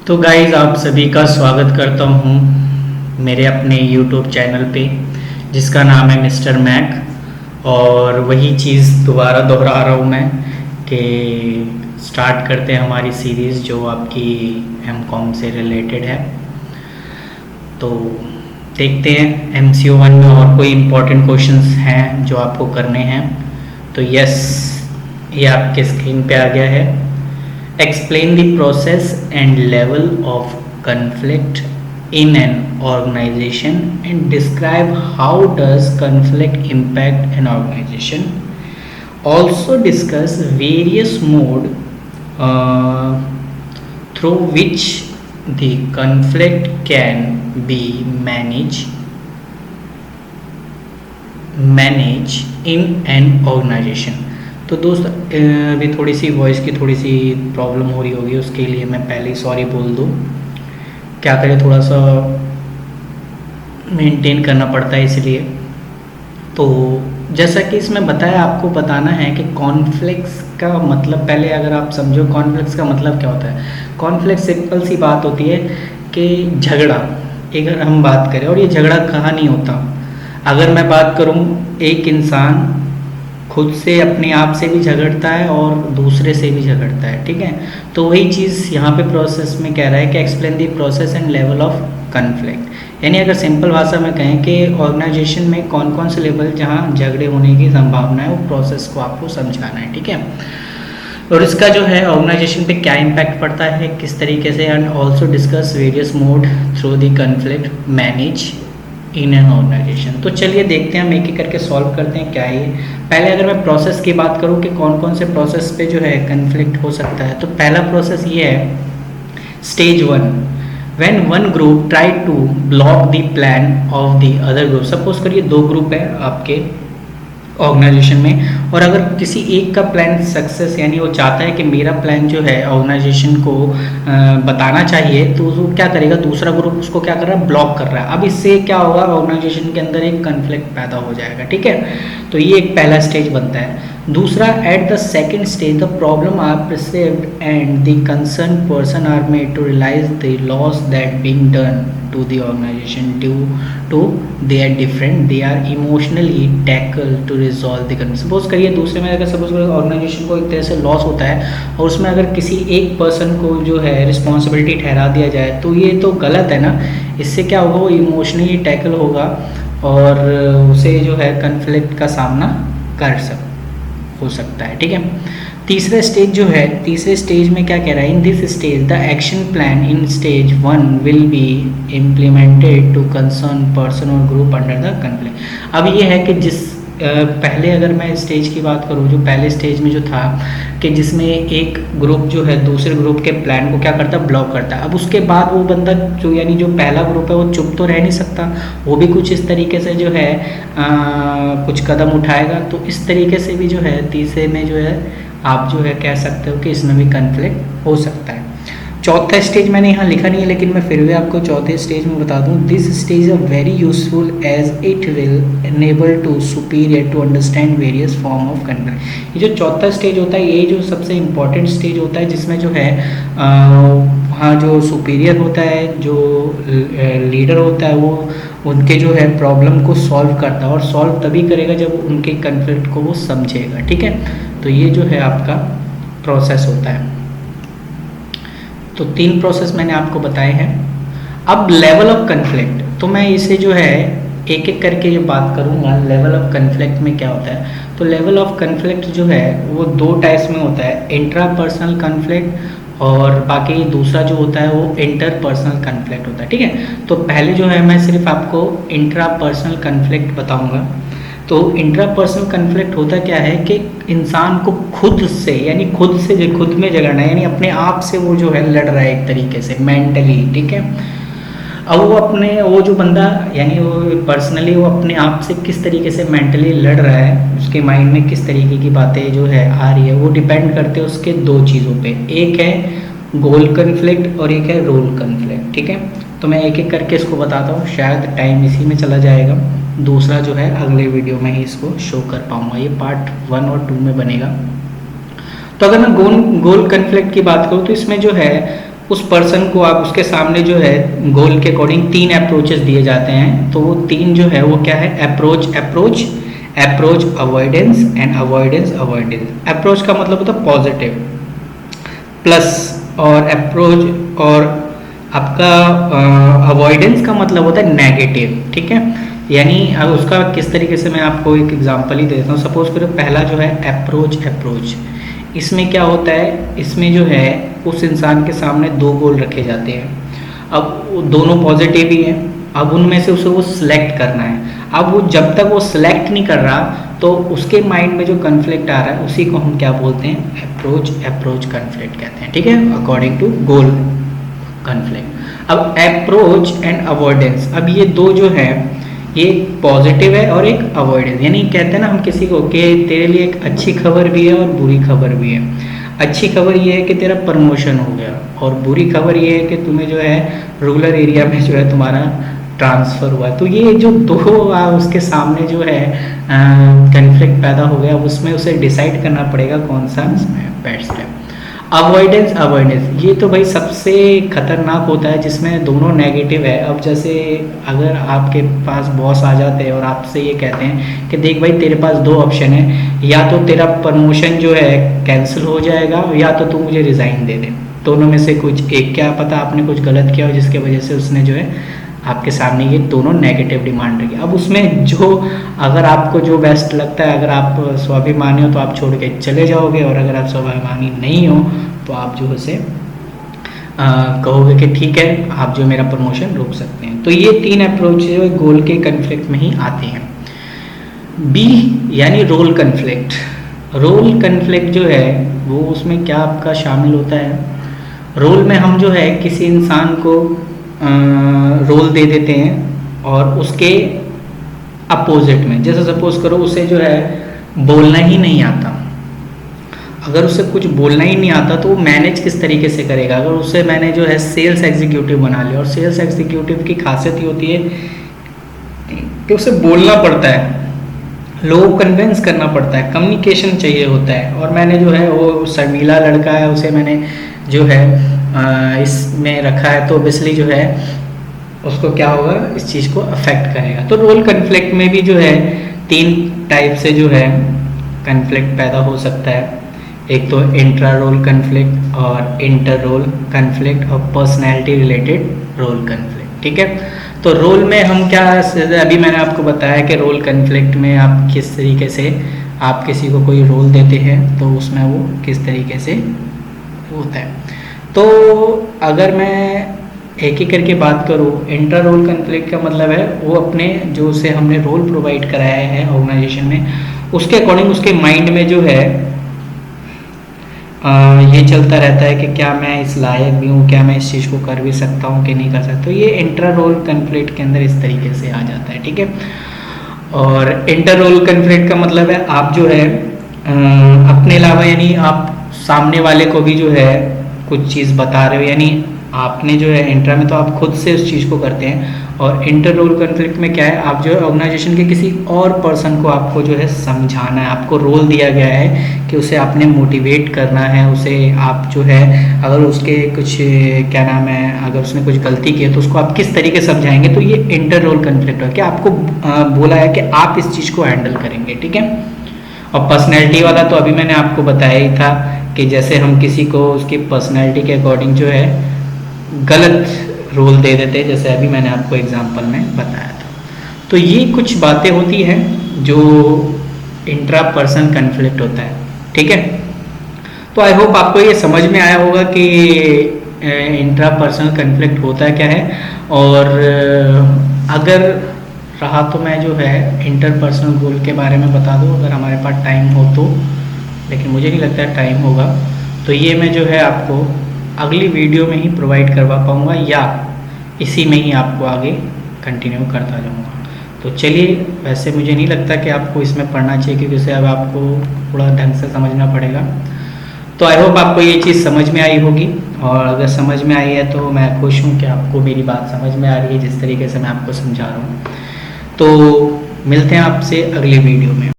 तो गाइज़ आप सभी का स्वागत करता हूँ मेरे अपने यूट्यूब चैनल पे जिसका नाम है मिस्टर मैक। और वही चीज़ दोबारा दोहरा रहा हूँ मैं कि स्टार्ट करते हैं हमारी सीरीज़ जो आपकी एमकॉम से रिलेटेड है। तो देखते हैं MCO 1 में और कोई इम्पोर्टेंट क्वेश्चंस हैं जो आपको करने हैं। तो यस, ये आपके स्क्रीन पे आ गया है। Explain the process and level of conflict in an organization and describe how does conflict impact an organization. Also discuss various mode through which the conflict can be managed in an organization. तो दोस्त अभी थोड़ी सी voice की थोड़ी सी problem हो रही होगी, उसके लिए मैं पहले ही सॉरी बोल दूँ। क्या करें, थोड़ा सा मेंटेन करना पड़ता है इसलिए। तो जैसा कि इसमें बताया, आपको बताना है कि कॉन्फ्लिक्ट्स का मतलब, पहले अगर आप समझो कॉन्फ्लिक्ट्स का मतलब क्या होता है। कॉन्फ्लिक्ट सिंपल सी बात होती है कि झगड़ा, अगर हम बात करें, और ये झगड़ा कहाँ नहीं होता। अगर मैं बात करूँ, एक इंसान खुद से अपने आप से भी झगड़ता है और दूसरे से भी झगड़ता है, ठीक है। तो वही चीज़ यहाँ पे प्रोसेस में कह रहा है कि explain the process and level of conflict. यानी अगर सिंपल भाषा में कहें कि ऑर्गेनाइजेशन में कौन कौन से लेवल जहाँ झगड़े होने की संभावना है, वो प्रोसेस को आपको समझाना है, ठीक है। और इसका जो है ऑर्गेनाइजेशन पे क्या इम्पैक्ट पड़ता है, किस तरीके से, and also discuss various mode through the conflict manage in an organization. तो चलिए देखते हैं, हम एक एक करके सॉल्व करते हैं क्या है ये। पहले अगर मैं प्रोसेस की बात करूँ कि कौन कौन से प्रोसेस पे जो है कन्फ्लिक्ट हो सकता है, तो पहला प्रोसेस ये है stage 1, when one group try to block the plan of the other group. Suppose करिए दो ग्रुप है आपके ऑर्गेनाइजेशन में, और अगर किसी एक का प्लान सक्सेस, यानी वो चाहता है कि मेरा प्लान जो है ऑर्गेनाइजेशन को बताना चाहिए, तो वो क्या करेगा, दूसरा ग्रुप उसको क्या कर रहा है, ब्लॉक कर रहा है। अब इससे क्या होगा, ऑर्गेनाइजेशन के अंदर एक कन्फ्लिक्ट पैदा हो जाएगा, ठीक है। तो ये एक पहला स्टेज बनता है। दूसरा, at the second stage the problem are perceived and the concern person are made to realize the loss that being done to the organization due to they are different, they are emotionally tackled to resolve the conflict। Suppose करिए दूसरे में अगर suppose करिए organisation को एक तरह से loss होता है और उसमें अगर किसी एक पर्सन को जो है रिस्पॉन्सिबिलिटी ठहरा दिया जाए, तो ये तो गलत है ना। इससे क्या होगा, वो इमोशनली टैकल होगा और उसे जो है कन्फ्लिक्ट का सामना हो सकता है, ठीक है। तीसरा स्टेज जो है, तीसरे स्टेज में क्या कह रहा है, in this stage the action plan in stage 1 will be implemented to concern person और ग्रुप अंडर द कन्फ्लिक्ट। अब ये है कि जिस पहले अगर मैं स्टेज की बात करूँ, जो पहले स्टेज में जो था कि जिसमें एक ग्रुप जो है दूसरे ग्रुप के प्लान को क्या करता है, ब्लॉक करता है। अब उसके बाद वो बंदा जो, यानी जो पहला ग्रुप है, वो चुप तो रह नहीं सकता, वो भी कुछ इस तरीके से जो है कुछ कदम उठाएगा। तो इस तरीके से भी जो है तीसरे में जो है आप जो है कह सकते हो कि इसमें भी कन्फ्लिक्ट हो सकता है। चौथा स्टेज मैंने यहाँ लिखा नहीं है, लेकिन मैं फिर भी आपको चौथे स्टेज में बता दूँ। This stage are very useful as it will enable to superior to understand various form of conflict. ये जो चौथा स्टेज होता है, ये जो सबसे इम्पॉर्टेंट स्टेज होता है, जिसमें जो है वहाँ जो सुपीरियर होता है, जो लीडर होता है, वो उनके जो है प्रॉब्लम को सॉल्व करता है, और सॉल्व तभी करेगा जब उनके कन्फ्लिक्ट को वो समझेगा, ठीक है। तो ये जो है आपका प्रोसेस होता है। तो 3 प्रोसेस मैंने आपको बताए हैं। अब लेवल ऑफ कन्फ्लिक्ट, तो मैं इसे जो है एक एक करके जो बात करूँगा, लेवल ऑफ कन्फ्लिक्ट में क्या होता है। तो लेवल ऑफ कन्फ्लिक्ट जो है वो 2 टाइप्स में होता है, इंट्रा पर्सनल कन्फ्लिक्ट और बाकी दूसरा जो होता है वो इंटर पर्सनल कन्फ्लिक्ट होता है, ठीक है। तो पहले जो है मैं सिर्फ आपको इंट्रा पर्सनल कन्फ्लिक्ट बताऊँगा। तो इंट्रापर्सनल कन्फ्लिक्ट होता क्या है कि इंसान को खुद से, यानी खुद में झगड़ना है, यानी अपने आप से वो जो है लड़ रहा है एक तरीके से मेंटली, ठीक है। अब वो जो बंदा, यानी वो पर्सनली वो अपने आप से किस तरीके से मेंटली लड़ रहा है, उसके माइंड में किस तरीके की बातें जो है आ रही है, वो डिपेंड करते हैं उसके 2 चीज़ों पे। एक है गोल कन्फ्लिक्ट और एक है रोल कन्फ्लिक्ट, ठीक है। तो मैं एक एक करके इसको बताता हूँ, शायद टाइम इसी में चला जाएगा। दूसरा जो है अगले वीडियो में ही इसको शो कर पाऊँगा, ये पार्ट 1 और 2 में बनेगा। तो अगर मैं गोल कन्फ्लिक्ट की बात करूँ, तो इसमें जो है उस पर्सन को आप उसके सामने जो है गोल के अकॉर्डिंग 3 अप्रोचेस दिए जाते हैं। तो वो 3 जो है वो क्या है, approach avoidance and avoidance. Approach का मतलब होता है पॉजिटिव प्लस, और अप्रोच और आपका अवॉइडेंस का मतलब होता है नेगेटिव। ठीक है, यानी अब उसका किस तरीके से मैं आपको एक एग्जांपल ही देता हूँ। सपोज करो पहला जो है अप्रोच, इसमें क्या होता है, इसमें जो है उस इंसान के सामने 2 गोल रखे जाते हैं। अब वो दोनों पॉजिटिव ही हैं, अब उनमें से उसे वो सिलेक्ट करना है। अब वो जब तक वो सिलेक्ट नहीं कर रहा तो उसके माइंड में जो कन्फ्लिक्ट आ रहा है उसी को हम क्या बोलते हैं, अप्रोच कन्फ्लिक्ट कहते हैं। ठीक है, अकॉर्डिंग टू गोल कन्फ्लिक्ट। अब अप्रोच एंड अवॉइडेंस, अब ये 2 जो है ये पॉजिटिव है और एक अवॉइडेंस, यानी कहते हैं ना हम किसी को कि तेरे लिए एक अच्छी खबर भी है और बुरी खबर भी है। अच्छी खबर ये है कि तेरा प्रमोशन हो गया, और बुरी खबर ये है कि तुम्हें जो है रूरल एरिया में जो है तुम्हारा ट्रांसफ़र हुआ। तो ये जो 2 उसके सामने जो है कन्फ्लिक्ट पैदा हो गया, उसमें उसे डिसाइड करना पड़ेगा कौन सा बेस्ट है। अवॉइडेंस ये तो भाई सबसे खतरनाक होता है, जिसमें दोनों नेगेटिव है। अब जैसे अगर आपके पास बॉस आ जाते हैं और आपसे ये कहते हैं कि देख भाई तेरे पास 2 ऑप्शन है, या तो तेरा प्रमोशन जो है कैंसिल हो जाएगा या तो तू मुझे रिज़ाइन दे दे, दोनों में से कुछ एक। क्या पता आपने कुछ गलत किया हो जिसके वजह से उसने जो है आपके सामने ये दोनों नेगेटिव डिमांड रखी। अब उसमें जो अगर आपको जो बेस्ट लगता है, अगर आप स्वाभिमानी हो तो आप छोड़ के चले जाओगे, और अगर आप स्वाभिमानी नहीं हो तो आप जो उसे कहोगे कि ठीक है आप जो मेरा प्रमोशन रोक सकते हैं। तो ये 3 अप्रोच जो गोल के कन्फ्लिक्ट में ही आते हैं। बी यानी रोल कन्फ्लिक्ट जो है वो उसमें क्या आपका शामिल होता है, रोल में हम जो है किसी इंसान को रोल दे देते हैं और उसके अपोजिट में, जैसे सपोज करो उसे जो है बोलना ही नहीं आता। अगर उसे कुछ बोलना ही नहीं आता तो वो मैनेज किस तरीके से करेगा। अगर उसे मैंने जो है सेल्स एग्जीक्यूटिव बना लिया, और सेल्स एग्जीक्यूटिव की खासियत ये होती है कि उसे बोलना पड़ता है, लोगों को कन्विंस करना पड़ता है, कम्युनिकेशन चाहिए होता है। और मैंने जो है वो शर्मीला लड़का है, उसे मैंने जो है इसमें रखा है, तो ऑब्वियसली जो है उसको क्या होगा, इस चीज़ को अफेक्ट करेगा। तो रोल कन्फ्लिक्ट में भी जो है 3 टाइप से जो है कन्फ्लिक्ट पैदा हो सकता है। एक तो इंट्रा रोल कन्फ्लिक्ट और इंटर रोल कन्फ्लिक्ट और पर्सनैलिटी रिलेटेड रोल कन्फ्लिक्ट। ठीक है, तो रोल में हम क्या, अभी मैंने आपको बताया कि रोल कन्फ्लिक्ट में आप किस तरीके से आप किसी को कोई रोल देते हैं तो उसमें वो किस तरीके से होता है। तो अगर मैं एक ही करके बात करूँ, इंटर रोल कन्फ्लिक्ट का मतलब है वो अपने जो से हमने रोल प्रोवाइड कराया है ऑर्गेनाइजेशन में, उसके अकॉर्डिंग उसके माइंड में जो है ये चलता रहता है कि क्या मैं इस लायक भी हूँ, क्या मैं इस चीज़ को कर भी सकता हूँ कि नहीं कर सकता। तो ये इंटर रोल कन्फ्लिक्ट के अंदर इस तरीके से आ जाता है। ठीक है, और इंटर रोल कन्फ्लिक्ट का मतलब है आप जो है अपने अलावा, यानी आप सामने वाले को भी जो है कुछ चीज़ बता रहे हो, यानी आपने जो है इंट्रा में तो आप खुद से उस चीज़ को करते हैं, और इंटर रोल कन्फ्लिक्ट में क्या है, आप जो है ऑर्गेनाइजेशन के किसी और पर्सन को आपको जो है समझाना है। आपको रोल दिया गया है कि उसे आपने मोटिवेट करना है, उसे आप जो है अगर उसके कुछ क्या नाम है, अगर उसने कुछ गलती की है तो उसको आप किस तरीके से समझाएंगे। तो ये इंटर रोल कन्फ्लिक्ट है कि आपको बोला है कि आप इस चीज़ को हैंडल करेंगे। ठीक है, और पर्सनैलिटी वाला तो अभी मैंने आपको बताया ही था कि जैसे हम किसी को उसकी पर्सनैलिटी के अकॉर्डिंग जो है गलत रोल दे देते हैं, जैसे अभी मैंने आपको एग्जांपल में बताया था। तो ये कुछ बातें होती हैं जो इंट्रा पर्सन कन्फ्लिक्ट होता है। ठीक है, तो आई होप आपको ये समझ में आया होगा कि इंट्रा पर्सनल कन्फ्लिक्ट होता क्या है, और अगर रहा तो मैं जो है इंटरपर्सनल गोल के बारे में बता दूं अगर हमारे पास टाइम हो तो, लेकिन मुझे नहीं लगता है टाइम होगा। तो ये मैं जो है आपको अगली वीडियो में ही प्रोवाइड करवा पाऊँगा, या इसी में ही आपको आगे कंटिन्यू करता जाऊँगा। तो चलिए, वैसे मुझे नहीं लगता कि आपको इसमें पढ़ना चाहिए, क्योंकि उसे अब आपको थोड़ा ढंग से समझना पड़ेगा। तो आई होप आपको ये चीज़ समझ में आई होगी, और अगर समझ में आई है तो मैं खुश हूँ कि आपको मेरी बात समझ में आ रही है जिस तरीके से मैं आपको समझा रहा हूँ। तो मिलते हैं आपसे अगली वीडियो में।